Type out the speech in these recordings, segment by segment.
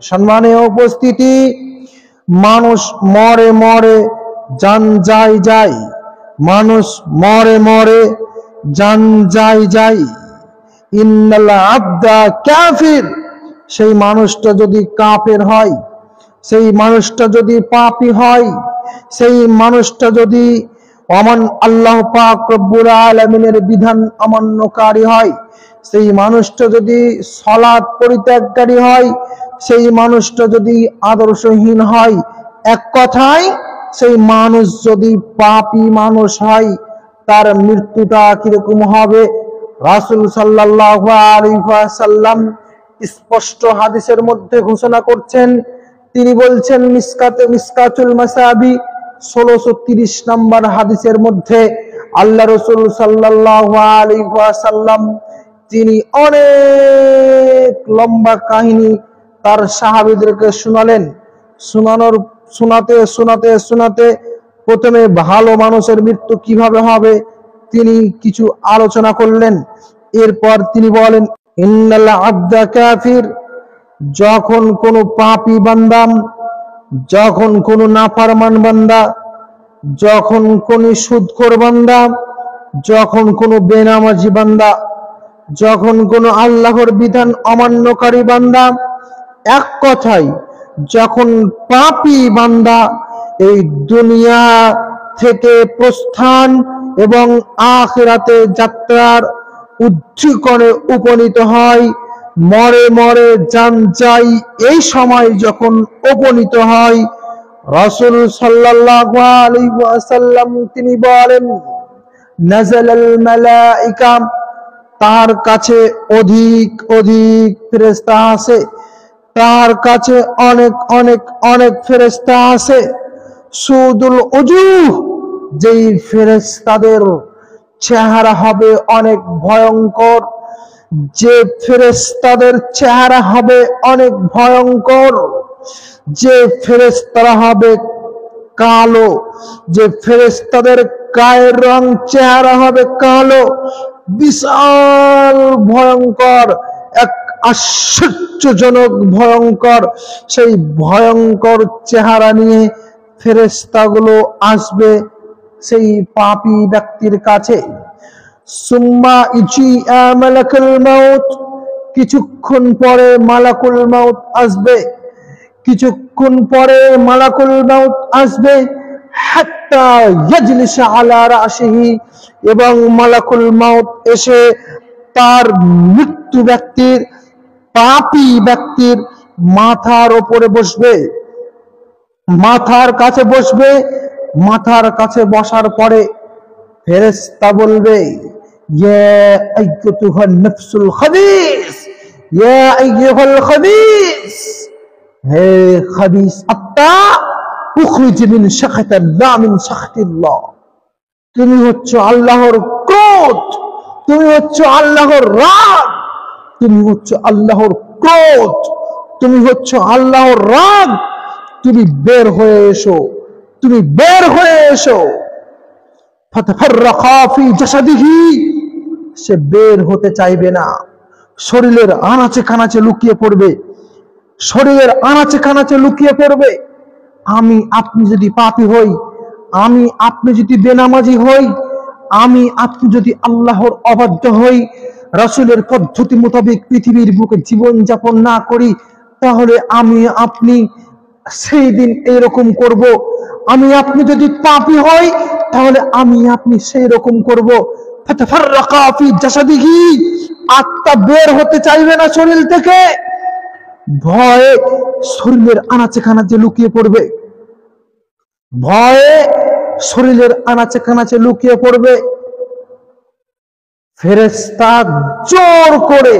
সম্মানীয় উপস্থিতি, মানুষ মরে মরে জান যায় যায়, মানুষ মরে মরে জান যায় যায়। ইন্নাল আবদা কাফির, সেই মানুষটা যদি কাফের হয়, সেই মানুষটা যদি পাপী হয়, সেই মানুষটা যদি আল্লাহ পাক রব্বুল আলামিনের বিধান অমান্যকারী হয়, সেই মানুষটা যদি সালাত পরিত্যাগকারী হয়, সেই মানুষটা যদি আদর্শহীন হয়, এক কথায় সেই মানুষ যদি পাপী মানুষ হয়, তার মৃত্যুটা কিরকম হবে? রাসূল সাল্লাল্লাহু আলাইহি ওয়াসাল্লাম স্পষ্ট হাদিসের মধ্যে ঘোষণা করছেন। তিনি বলছেন মিসকাতুল মাসাবি 1630 নম্বর হাদিসের মধ্যে আল্লাহ রাসূল সাল্লাল্লাহু আলাইহি ওয়াসাল্লাম তিনি অনেক লম্বা কাহিনী তার সাহাবীদেরকে শোনালেন। শোনাতে প্রথমে ভালো মানুষের মৃত্যু কিভাবে হবে তিনি কিছু আলোচনা করলেন। এরপর তিনি বলেন, ইন্নাল আবদা কাফির, যখন কোন পাপী বান্দা, যখন কোন নাফরমান বান্দা, যখন কোন সুদখোর বান্দা, যখন কোন বেনামাজি বান্দা, যখন কোন আল্লাহর বিধান অমান্যকারী বান্দা, এক কথায় যখন পাপী বান্দা এই দুনিয়া থেকে প্রস্থান এবং আখিরাতে যাত্রার উচ্চকোণে উপনীত হয়, মরে মরে জান যায়, এই সময় যখন উপনীত হয়, রাসূল সাল্লাল্লাহু আলাইহি ওয়াসাল্লাম তিনি বলেন, নাযালাল মালায়েকা, তার কাছে অধিক অধিক ফেরেশতা আছে, তার কাছে অনেক অনেক অনেক ফেরেশতা আছে। সুদুল উজুহ, যেই ফেরেশতাদের চেহারা হবে অনেক ভয়ঙ্কর, যে ফেরেশতাদের চেহারা হবে অনেক ভয়ঙ্কর, যে ফেরেশতারা হবে কালো, যে ফেরেশতাদের গায়ের রং চেহারা হবে কালো, বিশাল ভয়ঙ্কর, এক আশ্চর্যজনক ভয়ঙ্কর, সেই ভয়ঙ্কর চেহারা নিয়ে ফেরেশতাগুলো আসবে সেই পাপী ব্যক্তির কাছে। সুম্মা ইজিআ মালাকুল মাউত, কিছুক্ষণ পরে মালাকুল মাউত আসবে, কিছুক্ষণ পরে মালাকুল মাউত আসবে, হাত্তা ইয়াজলিসা আলা রাসিহি, এবং মালাকুল মাউত এসে তার মৃত্যু ব্যক্তির, পাপী ব্যক্তির মাথার উপরে বসবে, মাথার কাছে বসবে। মাথার কাছে বসার পরে ফেরেশতা বলবে, ইয়া আইয়ুহান নাফসুল খাবিস, ইয়া আইয়ুহাল খাবিস, হে খাবিস আত্মা, উখরিজ মিন শাখাতিল্লাহ মিন শাখাতিল্লাহ, তুমি হচ্ছে আল্লাহর ক্রোধ, তুমি হচ্ছে আল্লাহর রাগ, তুমি হচ্ছে আল্লাহর ক্রোধ, তুমি হচ্ছে আল্লাহর রাগ, তুমি বের হয়ে এসো, তুমি বের হয়ে এসো। ফাতাফাররাকা ফি জাসাদিহি, সে বের হতে চাইবে না, শরীরের আনাচে কানাচে লুকিয়ে পড়বে, শরীরের আনাচে কানাচে লুকিয়ে পড়বে। আমি আপনি যদি পাপী হই, আমি আপনি যদি বেনামাজি হই, আমি আপনি যদি আল্লাহর অবাধ্য হই, রাসূলের পদ্ধতি মোতাবেক পৃথিবীর বুকে জীবন যাপন না করি, তাহলে আমি আপনি সেই দিন এইরকম করব। আমি আপনি যদি পাপী হই, তাহলে আমি আপনি সেই রকম করব। ফাতাফাররাকা ফি জাসাদিহি, আত্মা বের হতে চাইবে না শরীর থেকে, ভয়ে শরীরের আনাচে কানাচে লুকিয়ে পড়বে, ভয়ে শরীরের আনাচে কানাচে লুকিয়ে পড়বে। ফেরেশতা জোর করে,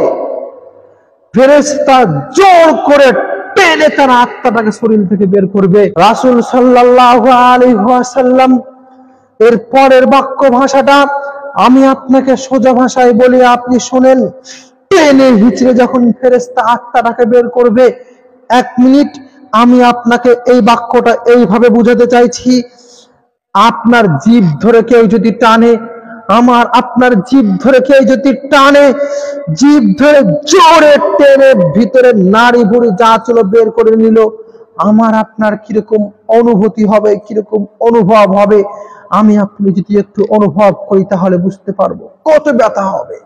ফেরেশতা জোর করে টেনে তার আত্মাটাকে শরীর থেকে বের করবে। রাসূল সাল্লাল্লাহু আলাইহি ওয়াসাল্লাম এর পরের বাক্য ভাষাটা আমি আপনাকে সোজা ভাষায় বলি, আপনি শোনেন। টেনে হিচড়ে যখন ফেরেশতা আত্মাটাকে বের করবে, 1 মিনিট আমি আপনাকে এই বাক্যটা এইভাবে বুঝাতে চাইছি। আপনার জিভ ধরে কেউ যদি টানে, আমার আপনার জিভ ধরে কেউ যদি টানে, জিভ ধরে জোরে টেনে ভিতরে নাড়ি ভুড়ি যা ছিল বের করে নিল, আমার আপনার কিরকম অনুভূতি হবে, কিরকম অনুভব হবে? আমি আপনি যদি একটু অনুভব করি তাহলে বুঝতে পারবো কত ব্যথা হবে।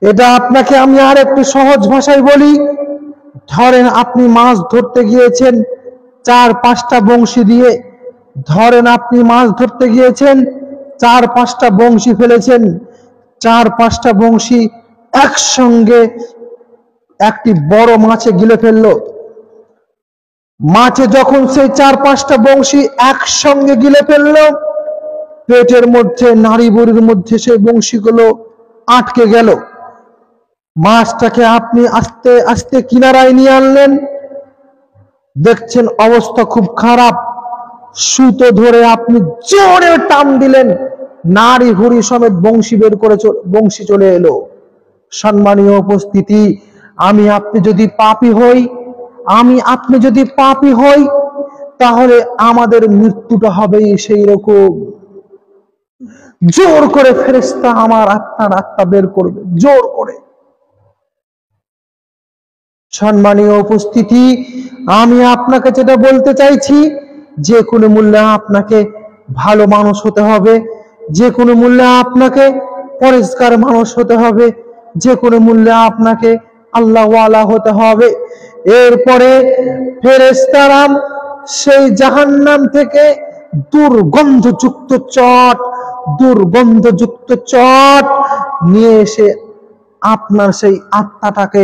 এটা আপনাকে আমি আর একটু সহজ ভাষায় বলি। ধরেন আপনি মাছ ধরতে গিয়েছেন 4-5টা বংশী দিয়ে, ধরেন আপনি মাছ ধরতে গিয়েছেন 4-5টা বংশী ফেলেছেন, 4-5টা বংশী একসঙ্গে একটি বড় মাছে গিলে ফেললো। মাছে যখন সেই 4-5টা বংশী একসঙ্গে গিলে ফেললো, পেটের মধ্যে নাড়ি বুড়ির মধ্যে সেই বংশীগুলো আটকে গেল। মাছটাকে আপনি আস্তে আস্তে কিনারায় নিয়ে আনলেন, দেখছেন অবস্থা খুব খারাপ। সুতো ধরে আপনি জোরে টান দিলেন, নাড়ি ভুড়ি সমেত বংশী বের করে বংশী চলে এলো। সম্মানীয় উপস্থিতি, আমি আপনি যদি পাপী হই, আমি আপনি যদি পাপী হই, তাহলে আমাদের মৃত্যুটা হবে সেই রকম। জোর করে ফেরেশতা আমার আপনার আত্মা বের করবে, জোর করে। সম্মানীয় উপস্থিতি, আমি আপনাকে যেটা বলতে চাইছি, যে কোনো মূল্যে আপনাকে ভালো মানুষ হতে হবে, যে কোনো মূল্যে আপনাকে পরিষ্কার মানুষ হতে হবে, যে কোনো মূল্যে আপনাকে আল্লাহওয়ালা হতে হবে। এরপরে ফেরেশতারা সেই জাহান্নাম থেকে দুর্গন্ধযুক্ত চট নিয়ে এসে আপনার সেই আত্মাটাকে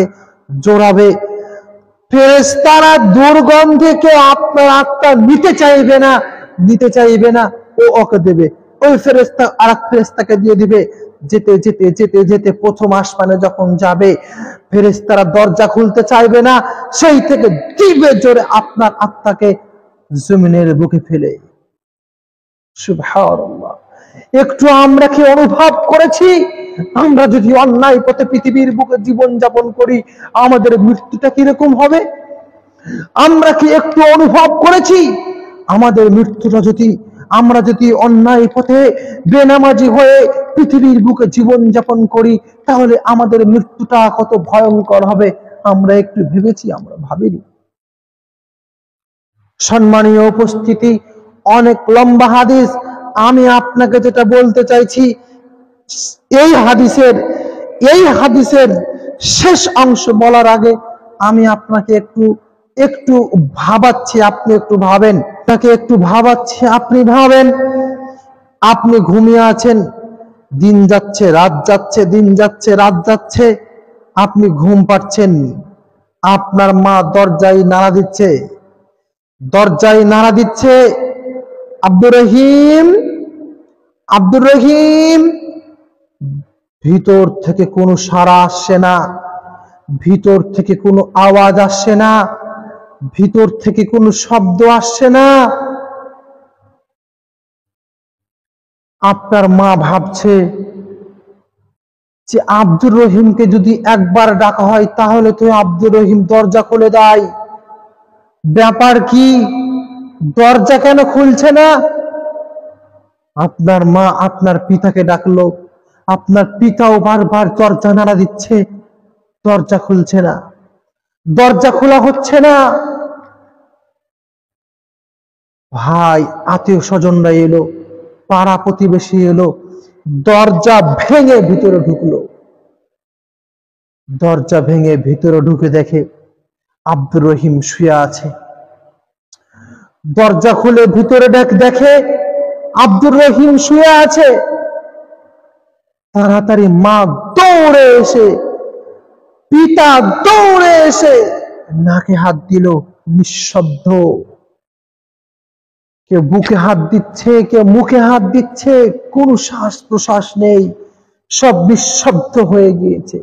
জোড়াবে। ফেরেশতারা দুর্গন্ধকে আপনার আত্মা নিতে চাইবে না, ও ওকে দেবে। ওই ফেরেশতা আরেক ফেরেশতাকে দিয়ে দিবে। যেতে যেতে যেতে যেতে প্রথম আসমানে যখন যাবে, ফেরেশতারা দরজা খুলতে চাইবে না, সেই থেকে দিবে জোরে আপনার আত্মাকে জমিনের বুকে ফেলে। সুবহানাল্লাহ। একটু আমরা কি অনুভব করেছি? আমরা যদি অন্যায় পথে পৃথিবীর বুকে জীবন যাপন করি, আমাদের মৃত্যুটা কিরকম হবে? আমরা কি একটু অনুভব করেছি আমাদের মৃত্যুটা যদি, আমরা যদি অন্যায় পথে বেনামাজি হয়ে পৃথিবীর বুকে জীবন যাপন করি, তাহলে আমাদের মৃত্যুটা কত ভয়ঙ্কর হবে? আমরা একটু ভেবেছি? আমরা ভাবিনি। সম্মানীয় উপস্থিতি, অনেক লম্বা হাদিস। আমি আপনাকে যেটা বলতে চাইছি, এই হাদিসের শেষ অংশ বলার আগে আমি আপনাকে একটু ভাবাচ্ছি, আপনি একটু ভাবেন। তাকে একটু ভাবাচ্ছি, আপনি ভাবেন। আপনি ঘুমিয়ে আছেন, দিন যাচ্ছে রাত যাচ্ছে, দিন যাচ্ছে রাত যাচ্ছে, আপনি ঘুম পাচ্ছেন। আপনার মা দরজায় নাড়া দিচ্ছে, আব্দুর রহিম। ভিতর থেকে কোনো সাড়া আসছে না, ভিতর থেকে কোনো আওয়াজ আসছে না, ভিতর থেকে কোনো শব্দ আসছে না। আপনার মা ভাবছে যে আব্দুর রহিমকে যদি একবার ডাকা হয় তাহলে তো আব্দুর রহিম দরজা খুলে দেয়। ব্যাপার কি? দরজা কেন খুলছে না? আপনার মা আপনার পিতাকে ডাকলো, আপনার পিতাও বারবার দরজা নাড়া দিচ্ছে, দরজা খুলছে না, দরজা খোলা হচ্ছে না। ভাই আত্মীয় স্বজনরা এলো, পাড়া প্রতিবেশী এলো, দরজা ভেঙে ভিতরে ঢুকলো। দরজা ভেঙে ভিতরে ঢুকে দেখে আব্দুর রহিম শুয়ে আছে। দরজা খুলে ভিতরে দেখে আব্দুর রহিম শুয়ে আছে। তাড়াতাড়ি মা দৌড়ে এসে, পিতা দৌড়ে এসে নাকে হাত দিল, নিঃশব্দ। কেউ বুকে হাত দিচ্ছে, কেউ মুখে হাত দিচ্ছে, কোনো শ্বাস প্রশ্বাস নেই, সব নিঃশব্দ হয়ে গিয়েছে।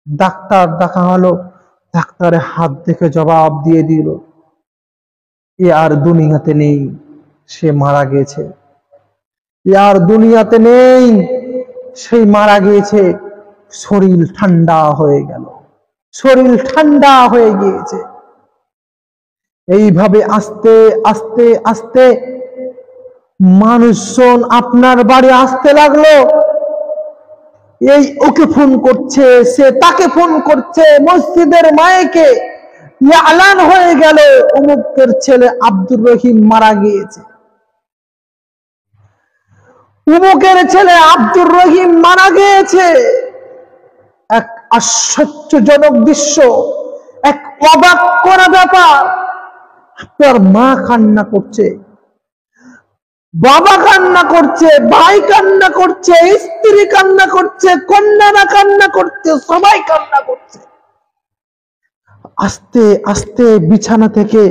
ডাক্তার ডাকা হলো, ডাক্তারের হাত দেখে জবাব দিয়ে দিল, এ আর দুনিয়াতে নেই, সে মারা গেছে। এ আর দুনিয়াতে নেই, সেই মারা গিয়েছে। শরীর ঠান্ডা হয়ে গেল, শরীর ঠান্ডা হয়ে গিয়েছে। এইভাবে আস্তে আস্তে আস্তে মানুষজন আপনার বাড়ি আসতে লাগলো, এই ওকে ফোন করছে, সে তাকে ফোন করছে, মসজিদের মাইকে এলান হয়ে গেল অমুকের ছেলে আব্দুর রহিম মারা গিয়েছে, অমুকের ছেলে আব্দুর রহিম মারা গিয়েছে। এক আশ্চর্যজনক দৃশ্য, এক অবাক করা ব্যাপার। আপনার মা কান্না করছে, বাবা কান্না করছে, ভাই কান্না করছে, স্ত্রী কান্না করছে, কন্যারা কান্না করছে, সবাই কান্না করছে। আস্তে আস্তে বিছানা থেকে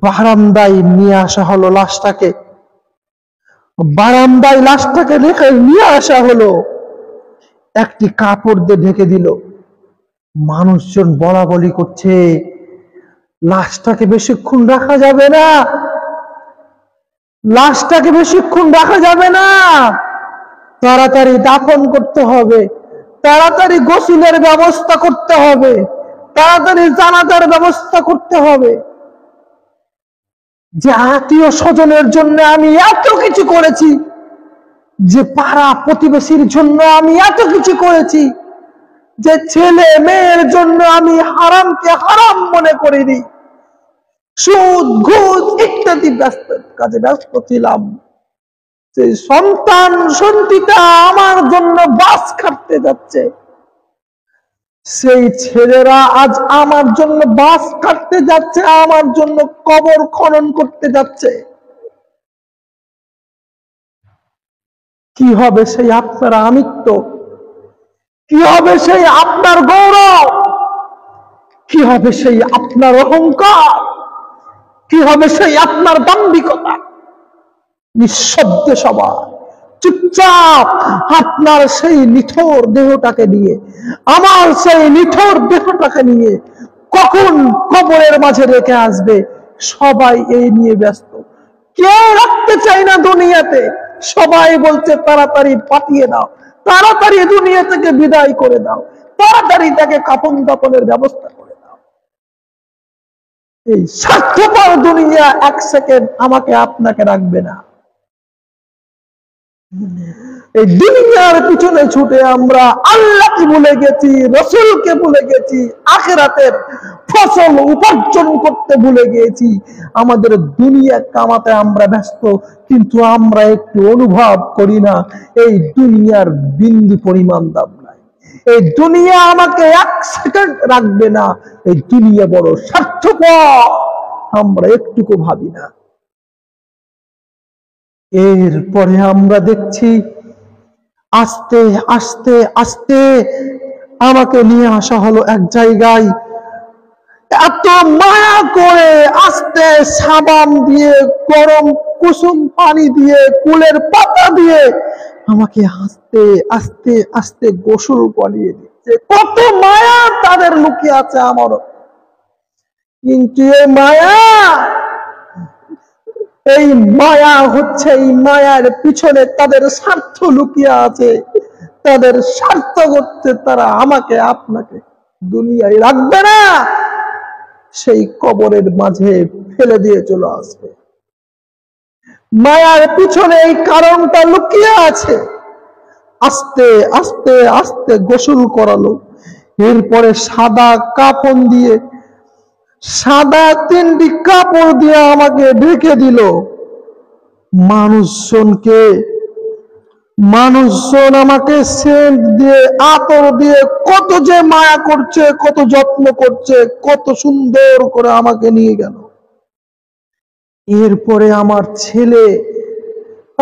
বারান্দায় নিয়ে আসা হলো লাশটাকে, বারান্দায় লাশটাকে রেখে নিয়ে আসা হলো, একটি কাপড় দিয়ে ঢেকে দিল। মানুষজন বলা বলি করছে, লাশটাকে বেশিক্ষণ রাখা যাবে না, লাশটাকে বেশিক্ষণ রাখা যাবে না, তাড়াতাড়ি দাফন করতে হবে, তাড়াতাড়ি গোসলের ব্যবস্থা করতে হবে, তাড়াতাড়ি জানাজার ব্যবস্থা করতে হবে। যে আত্মীয় স্বজনের জন্য আমি এত কিছু করেছি, যে পাড়া প্রতিবেশীর জন্য আমি এত কিছু করেছি, যে ছেলে মেয়ের জন্য আমি হারামকে হারাম মনে করিনি, সুদ ঘুষ ইত্যাদি কাজে ব্যস্ত ছিলাম, সেই সন্তান সন্তিটা আমার জন্য বাস কাটতে যাচ্ছে, সেই ছেলেরা আজ আমার জন্য বাস কাটতে যাচ্ছে, আমার জন্য কবর খনন করতে যাচ্ছে। কি হবে সেই আপনার আমিত্ব? কি হবে সেই আপনার গৌরব? কি হবে সেই আপনার অহংকার? কি হবে সেই আপনার দাম্ভিকতা? নিঃশব্দে সবাই চুপচাপ আপনার সেই নিথর দেহটাকে নিয়ে, আমার সেই নিথর দেহটাকে নিয়ে কখন কবরের মাঝে রেখে আসবে, সবাই এই নিয়ে ব্যস্ত। কেউ রাখতে চায় না দুনিয়াতে, সবাই বলছে তাড়াতাড়ি পাঠিয়ে দাও, তাড়াতাড়ি দুনিয়া থেকে বিদায় করে দাও, তাড়াতাড়ি তাকে কাফন দাফনের ব্যবস্থা করে দাও। এই স্বার্থপর দুনিয়া এক সেকেন্ড আমাকে আপনাকে রাখবে না। এই দুনিয়ার পিছনে ছুটে আমরা আল্লাহকে ভুলে গেছি, রসুলকে ভুলে গেছি, আখিরাতের ফসল উপার্জন করতে ভুলে গেছি। আমাদের দুনিয়া কামাতে আমরা ব্যস্ত, কিন্তু আমরা একটু অনুভব করি না এই দুনিয়ার বিন্দু পরিমাণ দাম নাই। এই দুনিয়া আমাকে এক সেকেন্ড রাখবে না, এই দুনিয়া বড় স্বার্থপর, আমরা একটুকু ভাবি না। এরপরে আমরা দেখছি আস্তে আস্তে আস্তে আমাকে নিয়ে আসা হলো এক জায়গায়, এত মায়া করে আস্তে সাবান দিয়ে, গরম কুসুম পানি দিয়ে, কুলের পাতা দিয়ে আমাকে আস্তে আস্তে আস্তে গোসল করিয়ে দিচ্ছে। কত মায়া তাদের লুকিয়ে আছে আমারও, কিন্তু এই মায়া হচ্ছে, এই মায়ার পিছনে তাদের স্বার্থ লুকিয়ে আছে। তাদের স্বার্থ করতে তারা আমাকে আপনাকে দুনিয়ায় রাখবে না, সেই কবরের মাঝে ফেলে দিয়ে চলে আসবে। মায়ার পিছনে এই কারণটা লুকিয়ে আছে। আস্তে আস্তে আস্তে গোসল করালো, এরপরে সাদা কাফন দিয়ে, সাদা 3টি কাপড় দিয়ে আমাকে ঢেকে দিল। মানুষজন আমাকে সেন্ট দিয়ে, আতর দিয়ে কত যে মায়া করছে, কত যত্ন করছে, কত সুন্দর করে আমাকে নিয়ে গেল। এরপরে আমার ছেলে,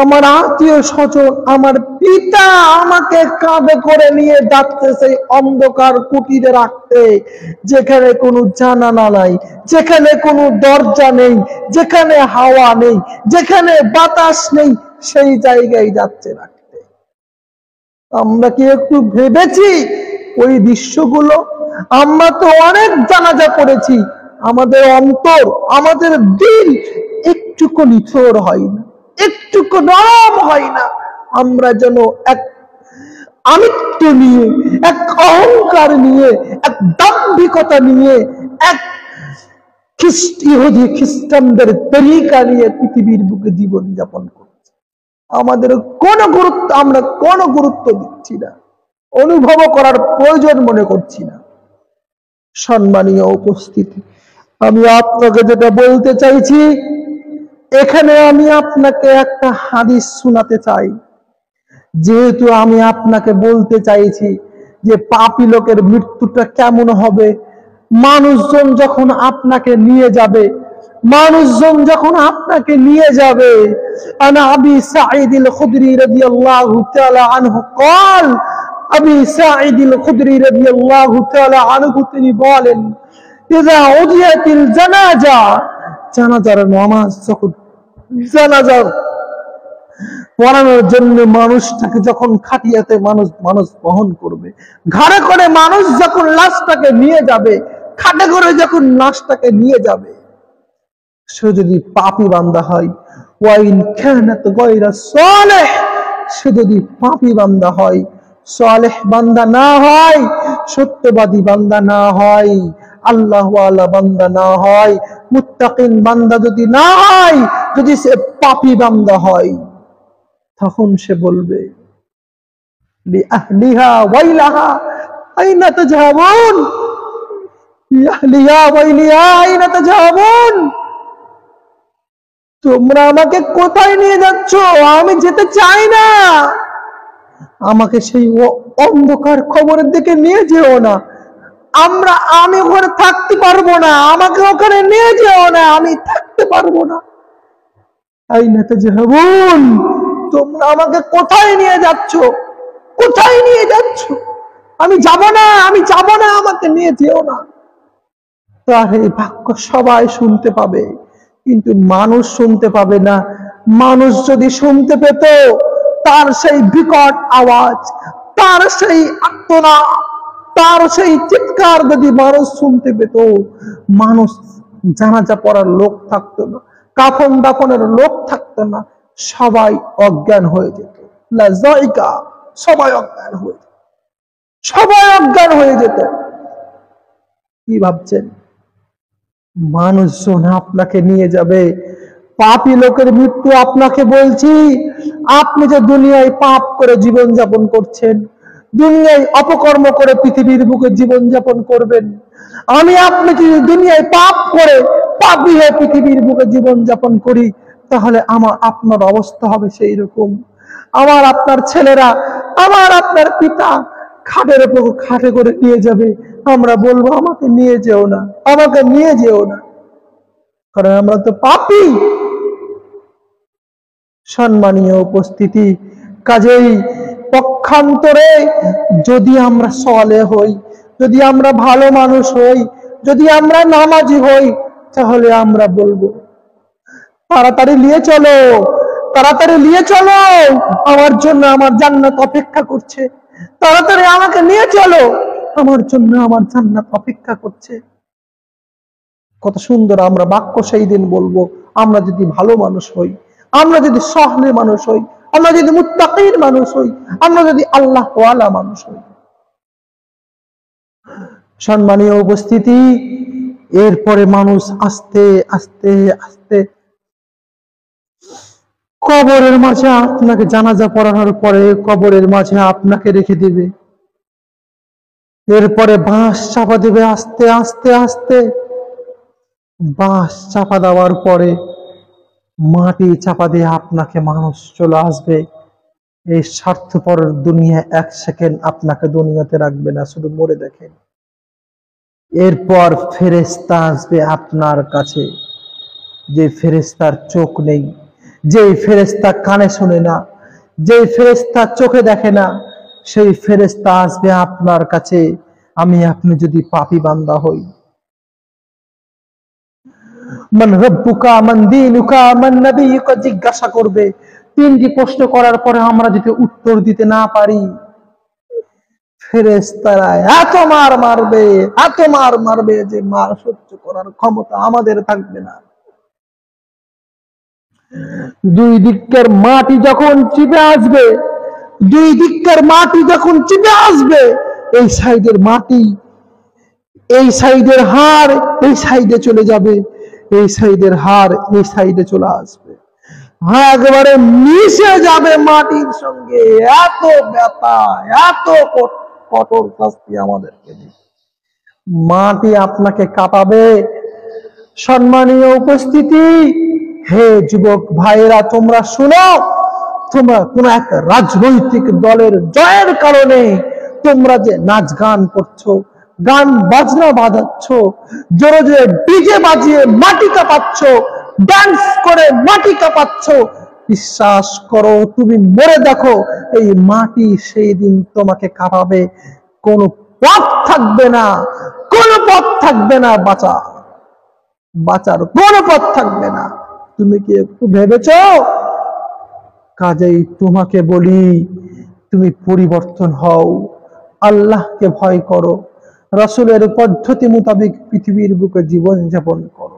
আমার আত্মীয় স্বজন, আমার পিতা আমাকে কাঁধে করে নিয়ে যাচ্ছে সেই অন্ধকার কুটিরে রাখতে, যেখানে কোনো জানালা নাই, যেখানে কোনো দরজা নেই, যেখানে হাওয়া নেই, যেখানে বাতাস নেই, সেই জায়গায় যাচ্ছে রাখতে। আমরা কি একটু ভেবেছি ওই দৃশ্যগুলো? আমরা তো অনেক জানাজা করেছি, আমাদের অন্তর, আমাদের দিল একটুকু নিথর হয় না, একটুকু নরম হয় না। আমরা যেন এক আমিত্ব নিয়ে, এক অহংকার নিয়ে, এক দাম্ভিকতা নিয়ে, এক ইহুদি খ্রিস্টানদের তরিকা নিয়ে পৃথিবীর বুকে জীবন যাপন করি। আমাদের আমরা কোনো গুরুত্ব দিচ্ছি না, অনুভব করার প্রয়োজন মনে করছি না। সম্মানীয় উপস্থিতি, আমি আপনাকে যেটা বলতে চাইছি, এখানে আমি আপনাকে একটা হাদিস শোনাতে চাই। যেহেতু আমি আপনাকে বলতে চাইছি যে পাপী লোকের মৃত্যুটা কেমন হবে, মানুষজন যখন আপনাকে নিয়ে যাবে, আনা আবি সাঈদ আল খুদরি রাদিয়াল্লাহু তাআলা আনহু قال আবি সাঈদ আল খুদরি রাদিয়াল্লাহু তাআলা আনহু তিনি বলেন, ইযা উদিয়াতিল জানাজা, জানাজার নামাজ যখন, জানাজা পড়ানোর জন্য মানুষটাকে যখন খাটিয়াতে মানুষ বহন করবে, ঘাড়ে করে মানুষ যখন লাশটাকে নিয়ে যাবে, খাটে করে যখন লাশটাকে নিয়ে যাবে, সে যদি পাপী বান্দা হয়, ওয়াইন কানাত গায়রা সালেহ, সে যদি পাপী বান্দা হয়, সালেহ বান্দা না হয়, সত্যবাদী বান্দা না হয়, আল্লাহ ওয়ালা বান্দা না হয়, মুত্তাকিন বান্দা যদি না হয়, যদি সে পাপী বান্দা হয়, তখন সে বলবে লিআহলিহা ওয়াইলাহা আইনা তাযহাবুন, লিআহলিহা ওয়াইলিহা আইনা তাযহাবুন, তোমরা আমাকে কোথায় নিয়ে যাচ্ছ? আমি যেতে চাই না, আমাকে সেই অন্ধকার কবরের দিকে নিয়ে যেও না, আমি ওখানে থাকতে পারবো না, আমাকে ওখানে নিয়ে যেও না, আমি থাকতে পারবো না। আইনা তাযহাবুন, তোমরা আমাকে কোথায় নিয়ে যাচ্ছ? কোথায় নিয়ে যাচ্ছ? আমি যাব না, আমাকে নিয়ে যেও না। তার এই বাক্য সবাই শুনতে পাবে, কিন্তু মানুষ শুনতে পাবে না। মানুষ যদি শুনতে পেত, তার সেই বিকট আওয়াজ, তার সেই আর্তনাদ, তার সেই চিৎকার যদি মানুষ শুনতে পেত, মানুষ জানাজা পড়ার লোক থাকতো না, কাফন দাফনের লোক থাকতো না, সবাই অজ্ঞান হয়ে যেত। লাজাইকা, সবাই অজ্ঞান হয়ে যেত। কি ভাবছেন? মানুষজন আপনাকে নিয়ে যাবে, পাপী লোকের মৃত্যু। আপনাকে বলছি, আপনি যে দুনিয়ায় পাপ করে জীবন যাপন করছেন, দুনিয়ায় অপকর্ম করে পৃথিবীর বুকে জীবন যাপন করবেন, আপনি যদি দুনিয়ায় পাপ করে পাপী হয়ে পৃথিবীর বুকে জীবন যাপন করি, তাহলে আপনার অবস্থা হবে সেই রকম। আপনার ছেলেরা, আপনার পিতা খাটে করে নিয়ে যাবে, আমরা বলবো আমাকে নিয়ে যেও না, কারণ আমরা তো পাপী। সম্মানীয় উপস্থিতি, কাজেই পক্ষান্তরে যদি আমরা সালেহ হই, যদি আমরা ভালো মানুষ হই, যদি আমরা নামাজি হই, তাহলে আমরা বলবো তাড়াতাড়ি নিয়ে চলো, আমার জন্য আমার জান্নাত অপেক্ষা করছে, তাড়াতাড়ি আমাকে নিয়ে চলো, আমার জন্য আমার জান্নাত অপেক্ষা করছে। কত সুন্দর আমরা বাক্য সেই দিন বলবো, আমরা যদি ভালো মানুষ হই, আমরা যদি সালেহ মানুষ হই, আমরা যদি মুত্তাকিন মানুষ হই, আমরা যদি আল্লাহ ওয়ালা মানুষ হই। সম্মানীয় উপস্থিতি, এরপরে মানুষ আস্তে আস্তে আস্তে কবরের মাঝে আপনাকে জানাজা পড়ানোর পরে কবরের মাঝে আপনাকে রেখে দিবে। এরপরে বাঁশ চাপা দিবে, আস্তে আস্তে আস্তে বাঁশ চাপা দেওয়ার পরে মাটি চাপা দিয়ে আপনাকে মানুষ চলে আসবে। এই স্বার্থপর দুনিয়া এক সেকেন্ড আপনাকে দুনিয়াতে রাখবে না, শুধু মরে দেখেন। এরপর ফেরেশতা আসবে আপনার কাছে, যে ফেরেশতার চোখ নেই, যে ফেরেশতা কানে শোনে না, যে ফেরেশতা চোখে দেখে না, সেই ফেরেশতা আসবে আপনার কাছে। আপনি যদি পাপী বান্দা হই, মান রব্বুকা মান দীনুকা মান নবিয়ুকা জিজ্ঞাসা করবে। তিনটি প্রশ্ন করার পরে আমরা যদি উত্তর দিতে না পারি, ফেরেশতারা এত মার মারবে যে মার সহ্য করার ক্ষমতা আমাদের থাকবে না। দুই দিকের মাটি যখন চিপে আসবে, এই সাইডের মাটি, এই সাইডের হাড় এই সাইডে চলে যাবে, এই সাইডের হাড় এই সাইডে চলে আসবে। একেবারে মিশে যাবে মাটির সঙ্গে। এত ব্যথা, এত কঠোর শাস্তি আমাদেরকে দিবে। মাটি আপনাকে কাঁপাবে। সম্মানীয় উপস্থিতি, হে যুবক ভাইয়েরা, তোমরা শুনো, তোমরা কোন এক রাজনৈতিক দলের জয়ের কারণে তোমরা যে নাচ গান করছো, গান বাজনা বাজাচ্ছ, জোরে জোরে ডিজে বাজিয়ে মাটি কাঁপাচ্ছ, ডান্স করে মাটি কাঁপাচ্ছ, বিশ্বাস করো, তুমি মরে দেখো, এই মাটি সেই দিন তোমাকে কাঁপাবে। কোনো পথ থাকবে না, কোনো পথ থাকবে না বাঁচার কোনো পথ থাকবে না। তুমি কি একটু ভেবেছো? কাজেই তোমাকে বলি, তুমি পরিবর্তন হও, আল্লাহকে ভয় করো, রাসূলের পদ্ধতি মোতাবেক পৃথিবীর বুকে জীবন যাপন করো।